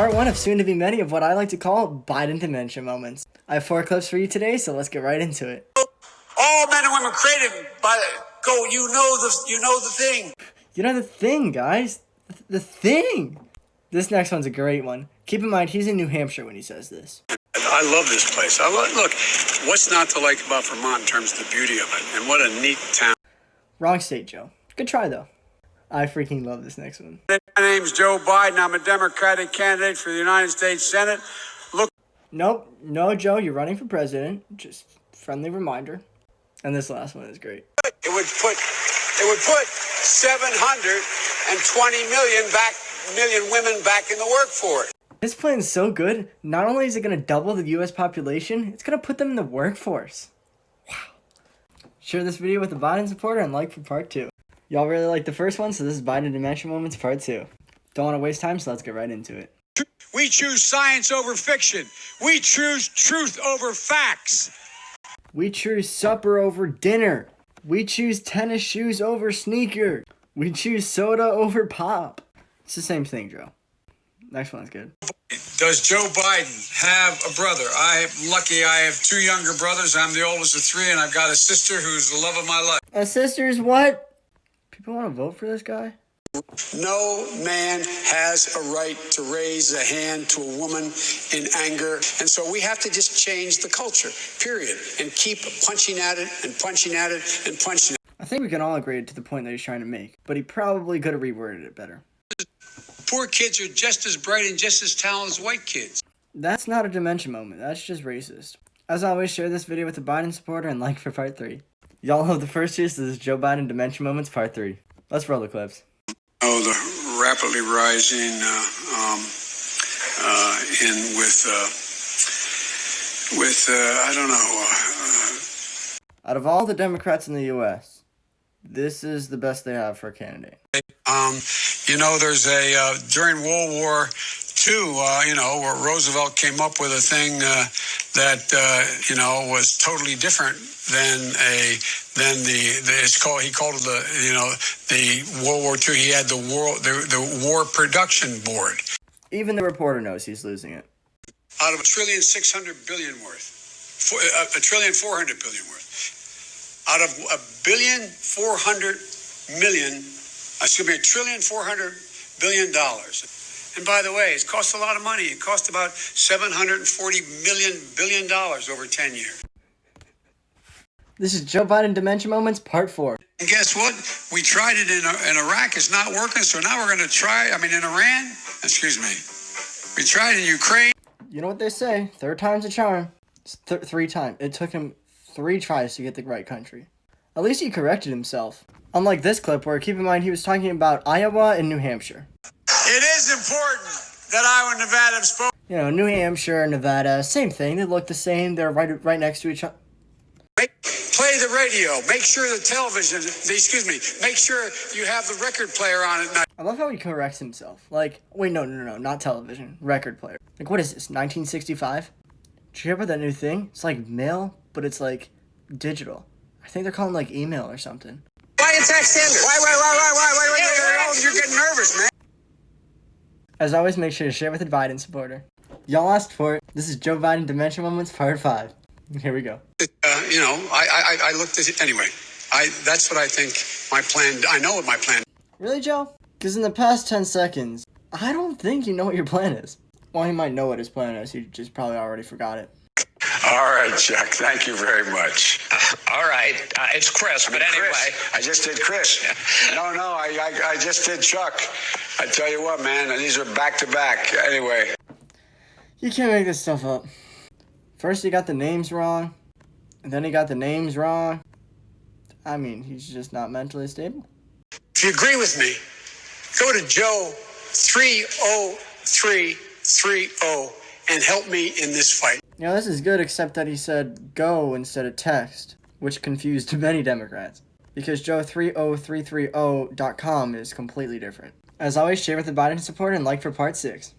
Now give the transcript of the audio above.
part 1 of soon to be many of what I like to call Biden dementia moments. I have 4 clips for you today, so let's get right into it. All men and women created by go. You know the thing. You know the thing, guys. The thing. This next one's a great one. Keep in mind, he's in New Hampshire when he says this. I love this place. Look, what's not to like about Vermont in terms of the beauty of it, and what a neat town. Wrong state, Joe. Good try, though. I freaking love this next one. My name's Joe Biden. I'm a Democratic candidate for the United States Senate. Look. Nope. No, Joe, you're running for president. Just friendly reminder. And this last one is great. It would put 720 million women back in the workforce. This plan's so good, not only is it going to double the U.S. population, it's going to put them in the workforce. Wow. Share this video with a Biden supporter and like for part 2. Y'all really like the first one, so this is Biden Dementia Moments part 2. Don't want to waste time, so let's get right into it. We choose science over fiction. We choose truth over facts. We choose supper over dinner. We choose tennis shoes over sneakers. We choose soda over pop. It's the same thing, Joe. Next one's good. Does Joe Biden have a brother? I'm lucky I have 2 younger brothers. I'm the oldest of 3, and I've got a sister who's the love of my life. A sister's what? People want to vote for this guy? No man has a right to raise a hand to a woman in anger. And so we have to just change the culture, period, and keep punching at it and punching at it and punching at it. I think we can all agree to the point that he's trying to make, but he probably could have reworded it better. Poor kids are just as bright and just as talented as white kids. That's not a dementia moment. That's just racist. As always, share this video with a Biden supporter and like for part 3. Y'all love the first 2, so this is Joe Biden Dementia Moments part 3. Let's roll the clips. Oh, the rapidly rising I don't know. Out of all the Democrats in the U.S., this is the best they have for a candidate. There's during World War II, where Roosevelt came up with a thing that was totally different than he called it the World War II. He had the War Production Board. Even the reporter knows he's losing it. Out of $1.6 trillion worth, $1.4 trillion worth. Out of $1.4 trillion. And by the way, it costs a lot of money. It cost about $740 billion over 10 years. This is Joe Biden Dementia Moments part 4. And guess what? We tried it in Iraq. It's not working. So now we're going to try. In Iran. Excuse me. We tried in Ukraine. You know what they say? 3rd time's a charm. It's 3 times. It took him 3 tries to get the right country. At least he corrected himself. Unlike this clip where, keep in mind, he was talking about Iowa and New Hampshire. It is important that Iowa and Nevada have spoken. New Hampshire and Nevada, same thing. They look the same. They're right next to each other. Play the radio. Make sure the television, make sure you have the record player on at night. I love how he corrects himself. Wait, no, not television. Record player. What is this, 1965? Did you hear about that new thing? It's like mail, but it's like digital. I think they're calling email or something. Why attack Sanders? Why? You're getting nervous, man. As always, make sure to share with a Biden supporter. Y'all asked for it. This is Joe Biden Dementia Moments part 5. Here we go. I looked at it anyway. That's what I think my plan. I know what my plan. Really, Joe? Because in the past 10 seconds, I don't think you know what your plan is. Well, he might know what his plan is. He just probably already forgot it. All right, Chuck. Thank you very much. All right. It's Chris, but anyway. Chris. I just did Chris. No, I just did Chuck. I tell you what, man, these are back to back. Anyway. You can't make this stuff up. First he got the names wrong, and then he got the names wrong. He's just not mentally stable. If you agree with me, go to Joe 30330 and help me in this fight. This is good, except that he said go instead of text, which confused many Democrats. Because Joe30330.com is completely different. As always, share with the Biden supporter and like for part 6.